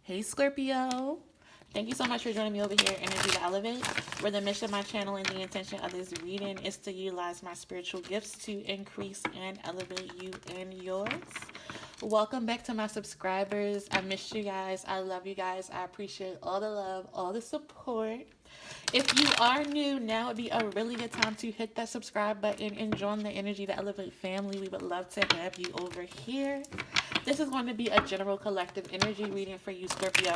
Hey Scorpio. Thank you so much for joining me over here, Energy to Elevate, where the mission of my channel and the intention of this reading is to utilize my spiritual gifts to increase and elevate you and yours. Welcome back to my subscribers. I miss you guys. I love you guys. I appreciate all the love, all the support. If you are new, now would be a really good time to hit that subscribe button and join the Energy to Elevate family. We would love to have you over here. This is going to be a general collective energy reading for you, Scorpio.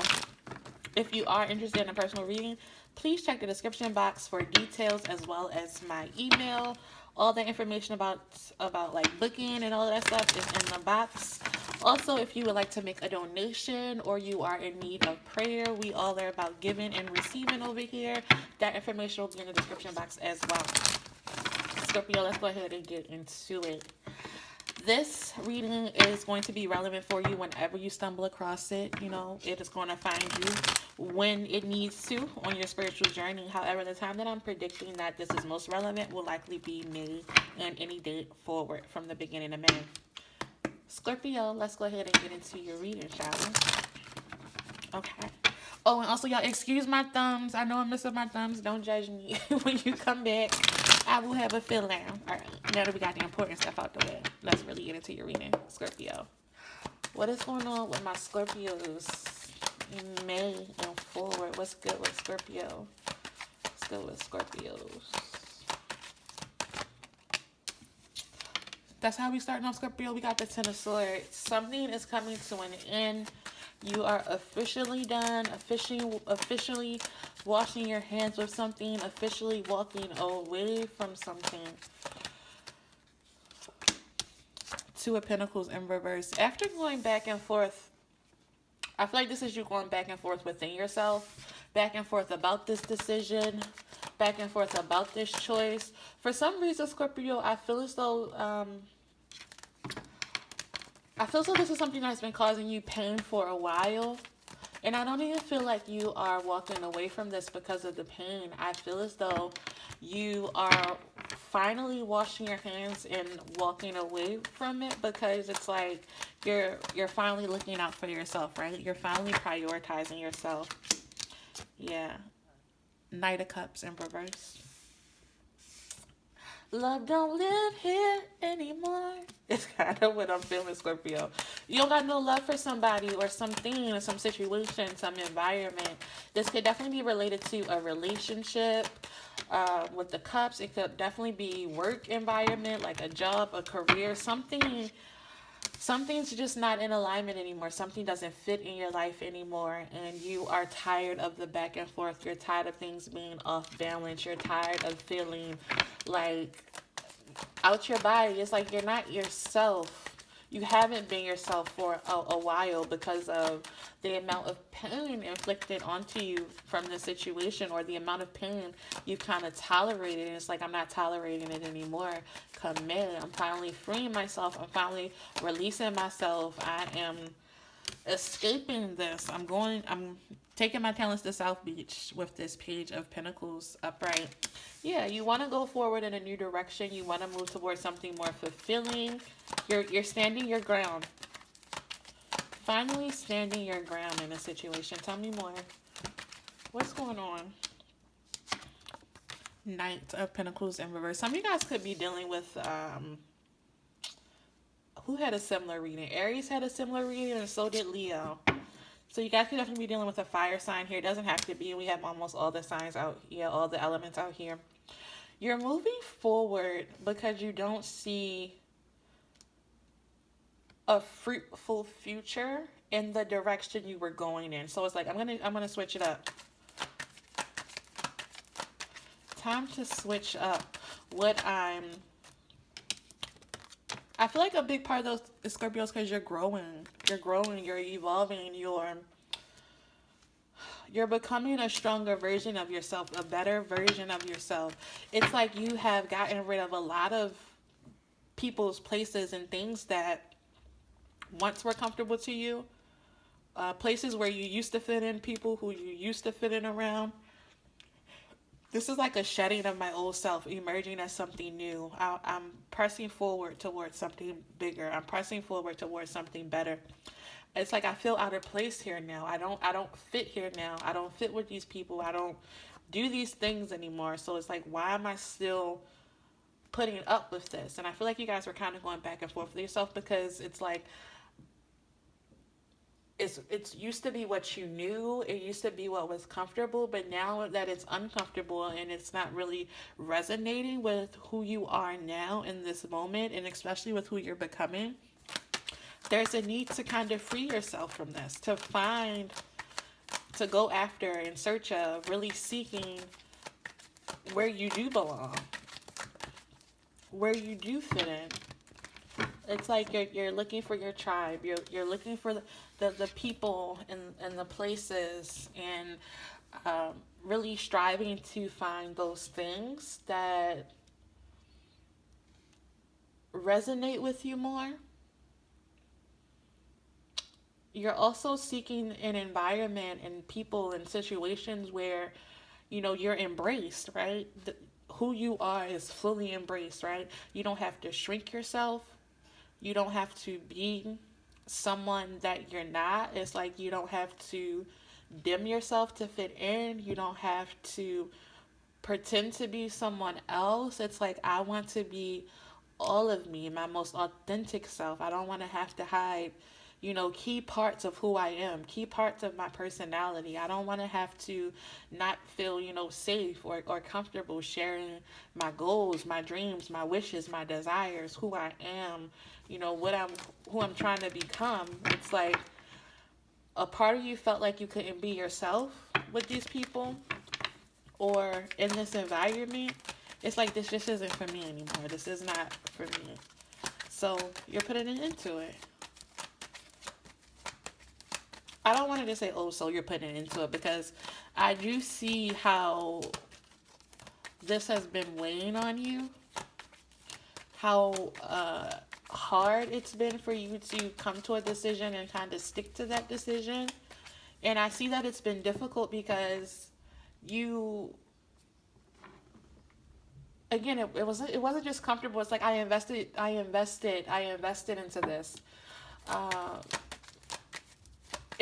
If you are interested in a personal reading, please check the description box for details as well as my email. All the information about like booking and all of that stuff is in the box. Also, if you would like to make a donation or you are in need of prayer, we all are about giving and receiving over here. That information will be in the description box as well. Scorpio, let's go ahead and get into it. This reading is going to be relevant for you whenever you stumble across it. You know, it is going to find you when it needs to on your spiritual journey. However, the time that I'm predicting that this is most relevant will likely be May and any date forward from the beginning of May. Scorpio, let's go ahead and get into your reading, shall we? Okay. Oh, and also, y'all, excuse my thumbs. I know I'm missing my thumbs. Don't judge me. When you come back, I will have a fill down. All right, now that we got the important stuff out the way, let's really get into your reading, Scorpio. What is going on with my Scorpios in May and forward? What's good with Scorpio? What's good with Scorpios? That's how we starting off, Scorpio. We got the Ten of Swords. Something is coming to an end. You are officially done, officially washing your hands with something, officially walking away from something. Two of Pentacles in reverse. After going back and forth, I feel like this is you going back and forth within yourself, back and forth about this decision, back and forth about this choice. For some reason, Scorpio, I feel as though this is something that's been causing you pain for a while. And I don't even feel like you are walking away from this because of the pain. I feel as though you are finally washing your hands and walking away from it because it's like you're finally looking out for yourself, right? You're finally prioritizing yourself. Yeah. Knight of Cups in reverse. Love don't live here anymore. It's kind of what I'm feeling, Scorpio. You don't got no love for somebody or something, or some situation, some environment. This could definitely be related to a relationship with the cups. It could definitely be work environment, like a job, a career, something. Something's just not in alignment anymore. Something doesn't fit in your life anymore. And you are tired of the back and forth. You're tired of things being off balance. You're tired of feeling like out your body. It's like you're not yourself. You haven't been yourself for a while because of the amount of pain inflicted onto you from the situation, or the amount of pain you've kind of tolerated. And it's like, I'm not tolerating it anymore. Come May, I'm finally freeing myself. I'm finally releasing myself. I am escaping this. I'm taking my talents to South Beach with this Page of Pentacles upright. Yeah, you want to go forward in a new direction. You want to move towards something more fulfilling. You're standing your ground. Finally standing your ground in a situation. Tell me more. What's going on? Knight of Pentacles in reverse. Some of you guys could be dealing with who had a similar reading? Aries had a similar reading, and so did Leo. So you guys could definitely be dealing with a fire sign here. It doesn't have to be. We have almost all the signs out here, all the elements out here. You're moving forward because you don't see a fruitful future in the direction you were going in. So it's like, I'm gonna switch it up. Time to switch up what I feel like a big part of those is Scorpios because you're growing, you're evolving, you're becoming a stronger version of yourself, a better version of yourself. It's like you have gotten rid of a lot of people's, places, and things that once were comfortable to you. Places where you used to fit in, people who you used to fit in around. This is like a shedding of my old self, emerging as something new. I'm pressing forward towards something bigger. I'm pressing forward towards something better. It's like I feel out of place here now. I don't fit here now. I don't fit with these people. I don't do these things anymore. So it's like, why am I still putting up with this? And I feel like you guys were kind of going back and forth with yourself, because it's like, it's used to be what you knew, it used to be what was comfortable, but now that it's uncomfortable and it's not really resonating with who you are now in this moment, and especially with who you're becoming, there's a need to kind of free yourself from this, to find, to go after, in search of, really seeking where you do belong, where you do fit in. It's like you're looking for your tribe. You're looking for the people and the places, and really striving to find those things that resonate with you more. You're also seeking an environment and people and situations where, you're embraced, right? Who you are is fully embraced, right? You don't have to shrink yourself. You don't have to be someone that you're not. It's like you don't have to dim yourself to fit in. You don't have to pretend to be someone else. It's like, I want to be all of me, my most authentic self. I don't want to have to hide, key parts of who I am, key parts of my personality. I don't want to have to not feel, safe or comfortable sharing my goals, my dreams, my wishes, my desires, who I am, who I'm trying to become. It's like a part of you felt like you couldn't be yourself with these people or in this environment. It's like, this just isn't for me anymore. This is not for me. So you're putting it into it. I don't want to just say, oh, so you're putting it into it, because I do see how this has been weighing on you, how hard it's been for you to come to a decision and kind of stick to that decision. And I see that it's been difficult because you, again, it wasn't just comfortable. It's like, I invested into this.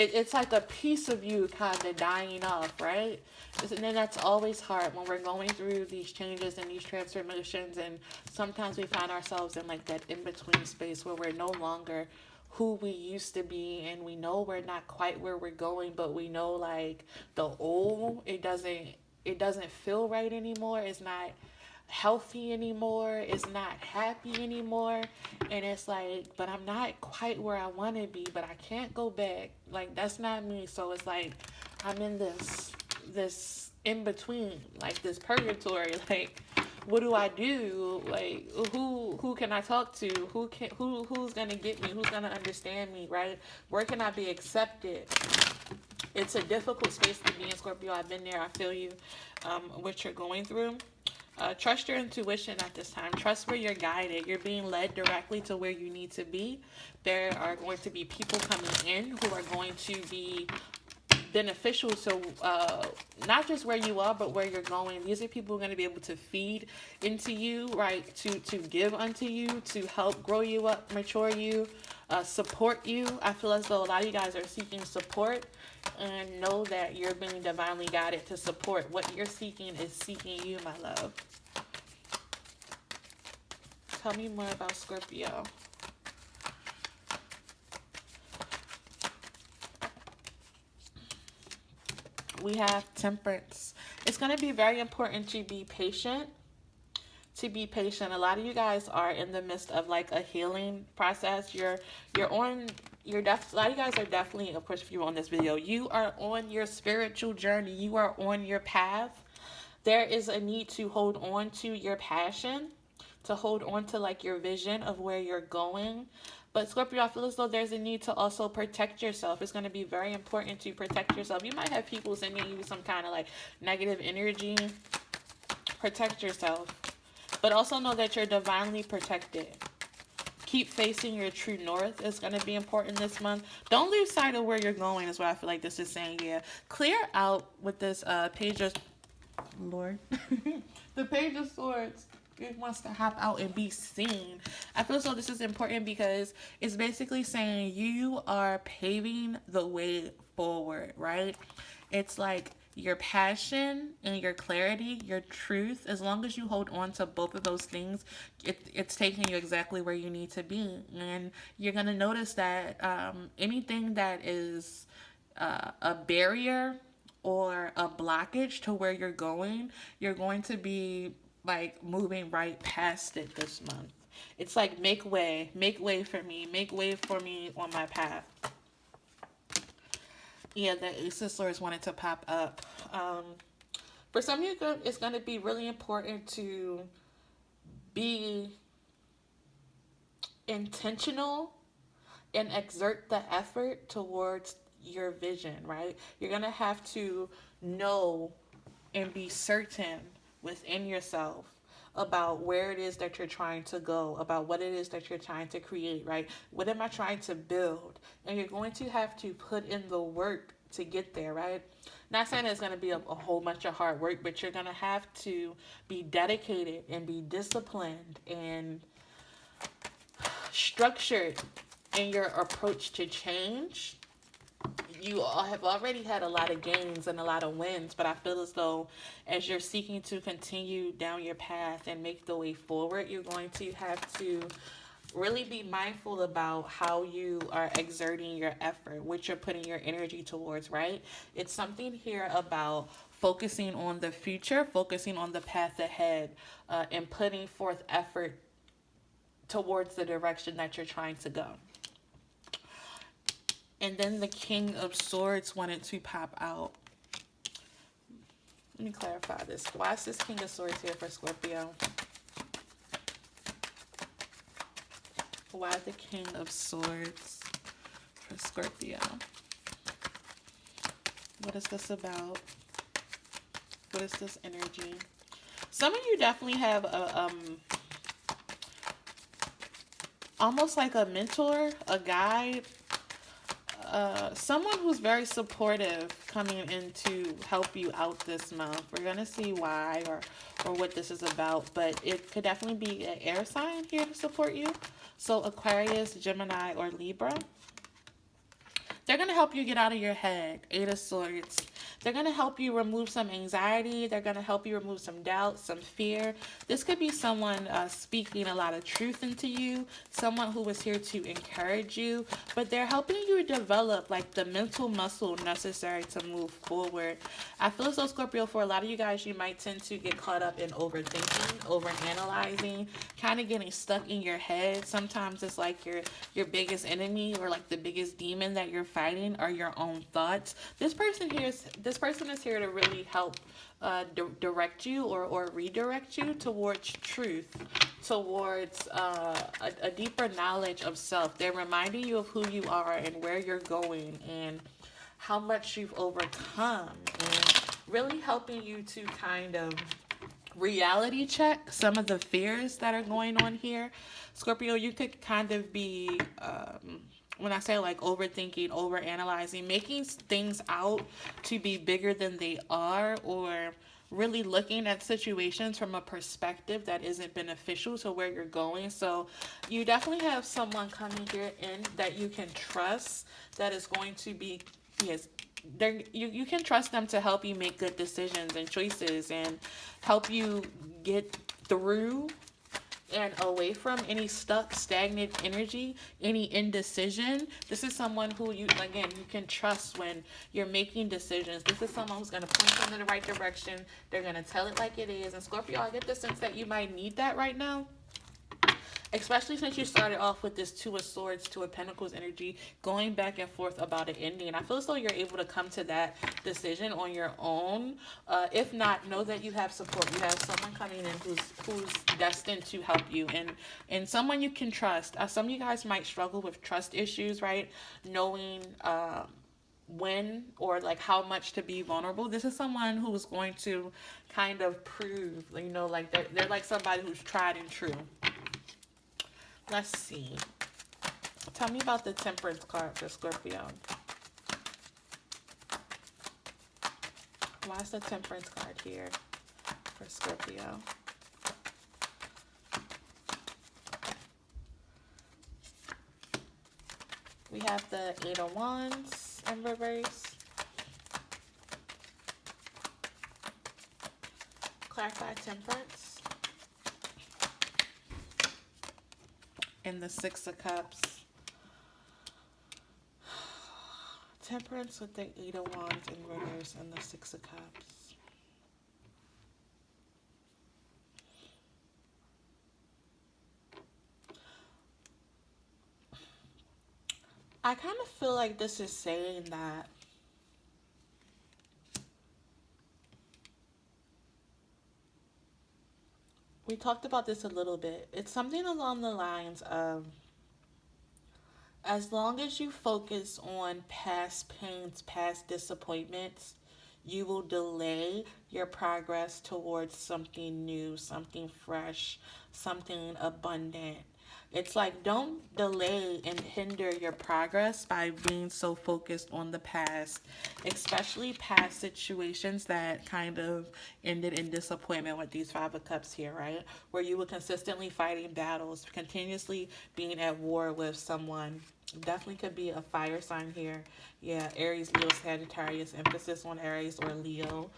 It's like a piece of you kind of dying off, right? And then that's always hard when we're going through these changes and these transformations, and sometimes we find ourselves in like that in-between space where we're no longer who we used to be, and we know we're not quite where we're going, but we know like the old, it doesn't feel right anymore. It's not healthy anymore. It's not happy anymore. And it's like, but I'm not quite where I want to be, but I can't go back. Like, that's not me. So it's like, I'm in this in between, like this purgatory. Like, what do I do? Like, who can I talk to? Who's gonna get me? Who's gonna understand me, right? Where can I be accepted? It's a difficult space to be in, Scorpio. I've been there. I feel you, what you're going through. Trust your intuition at this time. Trust where you're guided. You're being led directly to where you need to be. There are going to be people coming in who are going to be beneficial to not just where you are, but where you're going. These are people who are going to be able to feed into you, right? To give unto you, to help grow you up, mature you, support you. I feel as though a lot of you guys are seeking support, and know that you're being divinely guided to support. What you're seeking is seeking you, my love. Tell me more about Scorpio. We have Temperance. It's going to be very important to be patient. A lot of you guys are in the midst of like a healing process. A lot of you guys are definitely, of course, if you're on this video, you are on your spiritual journey. You are on your path. There is a need to hold on to your passion, to hold on to like your vision of where you're going. But Scorpio, I feel as though there's a need to also protect yourself. It's going to be very important to protect yourself. You might have people sending you some kind of like negative energy. Protect yourself. But also know that you're divinely protected. Keep facing your true north. Is going to be important this month. Don't lose sight of where you're going is what I feel like this is saying. Yeah. Clear out with this Page of... Lord. The Page of Swords. It wants to hop out and be seen. I feel so this is important because it's basically saying you are paving the way forward, right? It's like your passion and your clarity, your truth, as long as you hold on to both of those things, it's taking you exactly where you need to be. And you're going to notice that anything that is a barrier or a blockage to where you're going to be like moving right past it this month. It's like make way for me, make way for me on my path. Yeah, the Ace of Swords wanted to pop up. For some of you, it's going to be really important to be intentional and exert the effort towards your vision, right? You're going to have to know and be certain within yourself about where it is that you're trying to go, about what it is that you're trying to create, right? What am I trying to build? And you're going to have to put in the work to get there, right? Not saying it's going to be a whole bunch of hard work, but you're going to have to be dedicated and be disciplined and structured in your approach to change. You all have already had a lot of gains and a lot of wins, but I feel as though as you're seeking to continue down your path and make the way forward, you're going to have to really be mindful about how you are exerting your effort, what you're putting your energy towards, right? It's something here about focusing on the future, focusing on the path ahead, and putting forth effort towards the direction that you're trying to go. And then the King of Swords wanted to pop out. Let me clarify this. Why is this King of Swords here for Scorpio? Why the King of Swords for Scorpio? What is this about? What is this energy? Some of you definitely have a almost like a mentor, a guide, someone who's very supportive coming in to help you out this month. We're going to see why or what this is about, but it could definitely be an air sign here to support you. So Aquarius, Gemini, or Libra. They're going to help you get out of your head. Eight of Swords. They're going to help you remove some anxiety. They're going to help you remove some doubt, some fear. This could be someone speaking a lot of truth into you, someone who is here to encourage you, but they're helping you develop like the mental muscle necessary to move forward. I feel as though, Scorpio, for a lot of you guys, you might tend to get caught up in overthinking, overanalyzing, kind of getting stuck in your head. Sometimes it's like your biggest enemy or like the biggest demon that you're fighting are your own thoughts. This person is here to really help direct you or redirect you towards truth, towards a deeper knowledge of self. They're reminding you of who you are and where you're going and how much you've overcome, and really helping you to kind of reality check some of the fears that are going on here. Scorpio, you could kind of be when I say like overthinking, overanalyzing, making things out to be bigger than they are, or really looking at situations from a perspective that isn't beneficial to where you're going. So you definitely have someone coming here in that you can trust, that is going to be, yes, you can trust them to help you make good decisions and choices and help you get through and away from any stuck, stagnant energy, any indecision. This is someone who you can trust when you're making decisions. This is someone who's going to point you in the right direction. They're going to tell it like it is. And Scorpio, I get the sense that you might need that right now. Especially since you started off with this Two of Swords, Two of Pentacles energy, going back and forth about an ending. I feel as though you're able to come to that decision on your own. If not, know that you have support. You have someone coming in who's destined to help you, and someone you can trust. Some of you guys might struggle with trust issues, right? Knowing when or like how much to be vulnerable. This is someone who's going to kind of prove, like they're like somebody who's tried and true. Let's see. Tell me about the Temperance card for Scorpio. Why is the Temperance card here for Scorpio? We have the Eight of Wands in reverse. Clarify Temperance. And the Six of Cups. Temperance with the Eight of Wands in reverse and the Six of Cups. I kind of feel like this is saying that we talked about this a little bit. It's something along the lines of, as long as you focus on past pains, past disappointments, you will delay your progress towards something new, something fresh, something abundant. It's like, don't delay and hinder your progress by being so focused on the past, especially past situations that kind of ended in disappointment with these Five of Cups here, right? Where you were consistently fighting battles, continuously being at war with someone. Definitely could be a fire sign here. Yeah, Aries, Leo, Sagittarius, emphasis on Aries or Leo.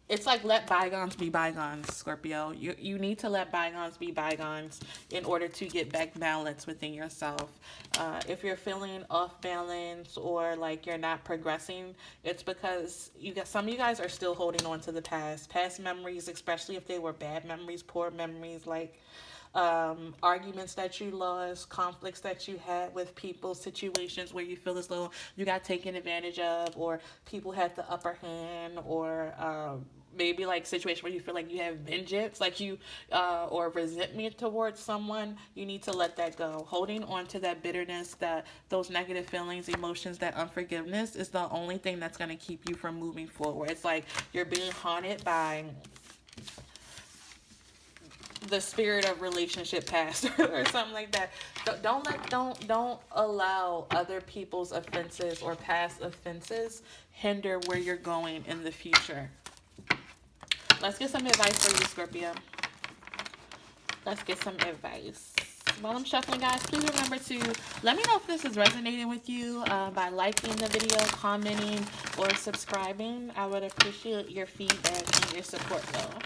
It's like, let bygones be bygones, Scorpio. You need to let bygones be bygones in order to get back balance within yourself. If you're feeling off balance or like you're not progressing, it's because some of you guys are still holding on to the past memories, especially if they were bad memories, poor memories, like arguments that you lost, conflicts that you had with people, situations where you feel as though you got taken advantage of, or people had the upper hand, or maybe like situation where you feel like you have vengeance, like you or resentment towards someone. You need to let that go. Holding on to that bitterness, that those negative feelings, emotions, that unforgiveness is the only thing that's going to keep you from moving forward. It's like you're being haunted by the spirit of relationship past or something like that. Don't allow other people's offenses or past offenses hinder where you're going in the future. Let's get some advice for you, Scorpio. Let's get some advice. While I'm shuffling, guys, please remember to let me know if this is resonating with you by liking the video, commenting, or subscribing. I would appreciate your feedback and your support, though.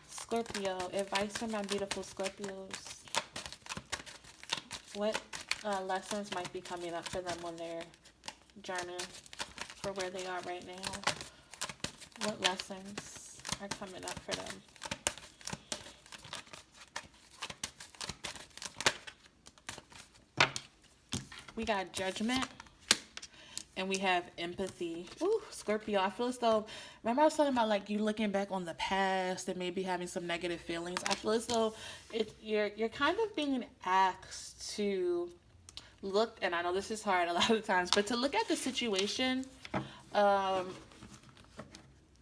Scorpio, advice for my beautiful Scorpios. What lessons might be coming up for them on their journey for where they are right now? What lessons are coming up for them? We got Judgment. And we have Empathy. Ooh, Scorpio, I feel as though, remember I was talking about like you looking back on the past and maybe having some negative feelings. I feel as though you're kind of being asked to look, and I know this is hard a lot of times, but to look at the situation,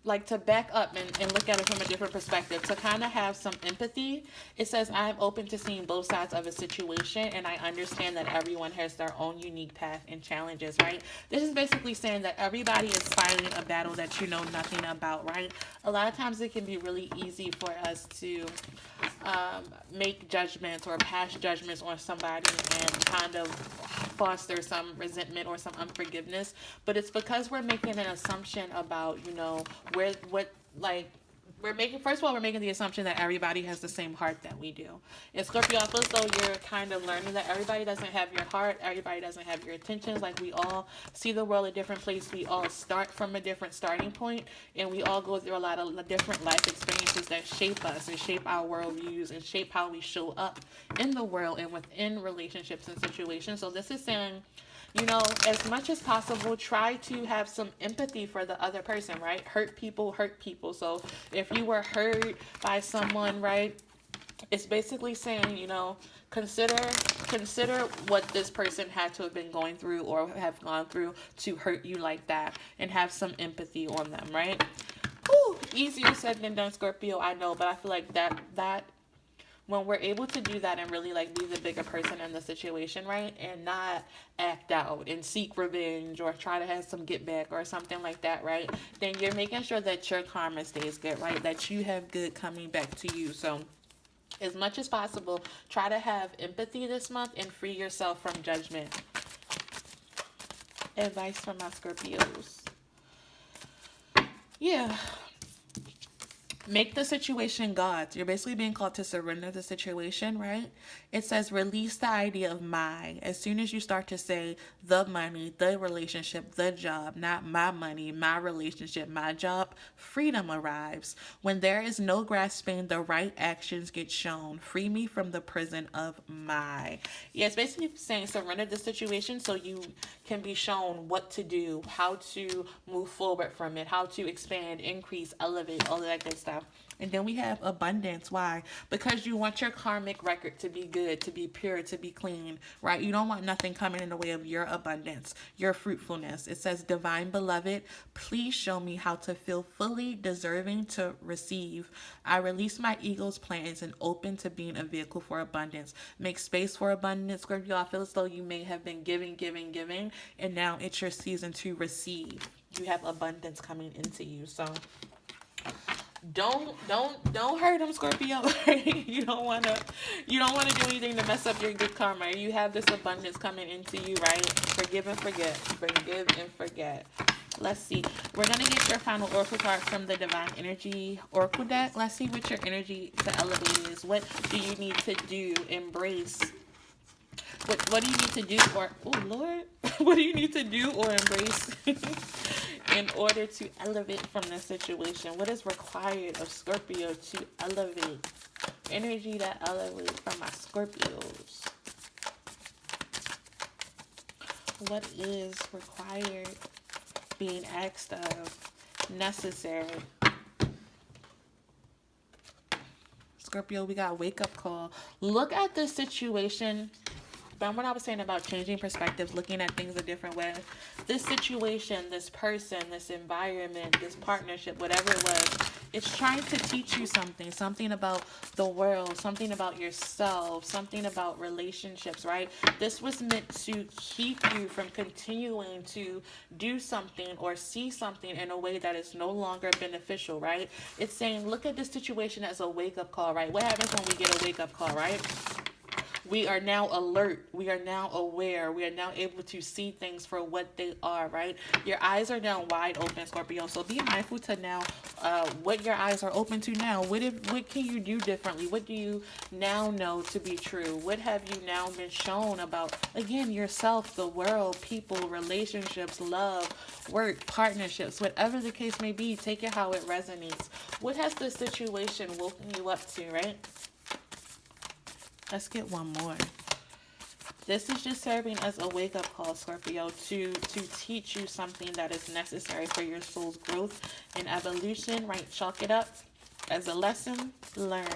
like to back up and look at it from a different perspective, to kind of have some empathy. It says, I'm open to seeing both sides of a situation, and I understand that everyone has their own unique path and challenges, right? This is basically saying that everybody is fighting a battle that you know nothing about, right? A lot of times it can be really easy for us to make judgments or pass judgments on somebody and kind of foster some resentment or some unforgiveness, but it's because we're making an assumption about, first of all, we're making the assumption that everybody has the same heart that we do. And Scorpio, I feel as though you're kind of learning that everybody doesn't have your heart, everybody doesn't have your intentions. Like, we all see the world a different place, we all start from a different starting point, and we all go through a lot of different life experiences that shape us and shape our worldviews and shape how we show up in the world and within relationships and situations. So this is saying, as much as possible, try to have some empathy for the other person, right? Hurt people hurt people. So if you were hurt by someone, right, it's basically saying, consider what this person had to have been going through or have gone through to hurt you like that, and have some empathy on them, right? Whew, easier said than done, Scorpio, I know, but I feel like that when we're able to do that and really like be the bigger person in the situation, right, and not act out and seek revenge or try to have some get back or something like that, right, then you're making sure that your karma stays good, right, that you have good coming back to you. So As much as possible, try to have empathy this month and free yourself from judgment. Advice from my Scorpios. Yeah. Make the situation God's. You're basically being called to surrender the situation, right? It says release the idea of my. As soon as you start to say the money, the relationship, the job, not my money, my relationship, my job, freedom arrives. When there is no grasping, the right actions get shown. Free me from the prison of my. Yeah, it's basically saying surrender the situation so you can be shown what to do, how to move forward from it, how to expand, increase, elevate, all of that good stuff. And then we have abundance. Why? Because you want your karmic record to be good, to be pure, to be clean, right? You don't want nothing coming in the way of your abundance, your fruitfulness. It says, divine beloved, please show me how to feel fully deserving to receive. I release my ego's plans and open to being a vehicle for abundance. Make space for abundance. Scorpio, I feel as though you may have been giving, and now it's your season to receive. You have abundance coming into you. So don't hurt them, Scorpio. you don't want to do anything to mess up your good karma. You have this abundance coming into you, right? Forgive and forget. Let's see. We're going to get your final oracle card from the Divine Energy Oracle deck. Let's see what your energy to elevate is. What do you need to do? Embrace. What do you need to do what do you need to do or embrace in order to elevate from this situation? What is required of Scorpio to elevate? Energy to elevate from my Scorpios. What is required, being asked of, necessary? Scorpio, we got a wake-up call. Look at the situation. When I was saying about changing perspectives, looking at things a different way, this situation, this person, this environment, this partnership, whatever it was, it's trying to teach you something about the world, something about yourself, something about relationships, right? This was meant to keep you from continuing to do something or see something in a way that is no longer beneficial, right? It's saying, look at this situation as a wake-up call, right? What happens when we get a wake-up call, right? We are now alert. We are now aware. We are now able to see things for what they are, right? Your eyes are now wide open, Scorpio. So be mindful to now what your eyes are open to now. What can you do differently? What do you now know to be true? What have you now been shown about, again, yourself, the world, people, relationships, love, work, partnerships, whatever the case may be, take it how it resonates. What has the situation woken you up to, right? Let's get one more. This is just serving as a wake-up call, Scorpio, to teach you something that is necessary for your soul's growth and evolution, right? Chalk it up as a lesson learned.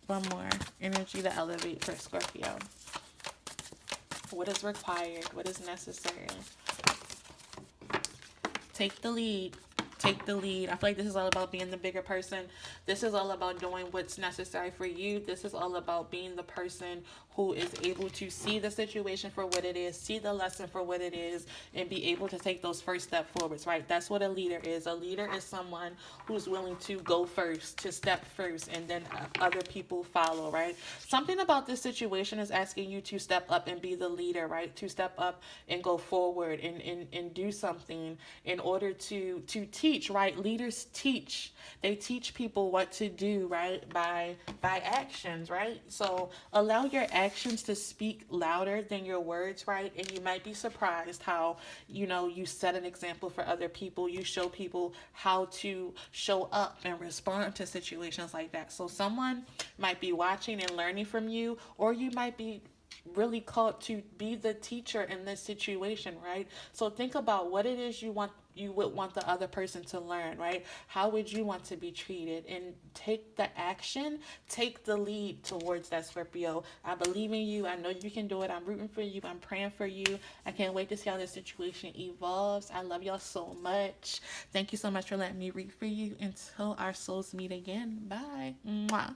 One more. Energy to elevate for Scorpio. What is required? What is necessary? Take the lead. Take the lead. I feel like this is all about being the bigger person. This is all about doing what's necessary for you. This is all about being the person who is able to see the situation for what it is, see the lesson for what it is, and be able to take those first step forwards, right? That's what a leader is. A leader is someone who's willing to go first, to step first, and then other people follow, right? Something about this situation is asking you to step up and be the leader, right? To step up and go forward and do something in order to teach, right? Leaders teach. They teach people what to do, right? By actions, right? So allow your actions to speak louder than your words, right? And you might be surprised how, you set an example for other people. You show people how to show up and respond to situations like that. So someone might be watching and learning from you, or you might be really called to be the teacher in this situation, right? So think about what it is you would want the other person to learn, right? How would you want to be treated? And take the action, take the lead towards that, Scorpio. I believe in you. I know you can do it. I'm rooting for you. I'm praying for you. I can't wait to see how this situation evolves. I love y'all so much. Thank you so much for letting me read for you. Until our souls meet again. Bye. Mwah.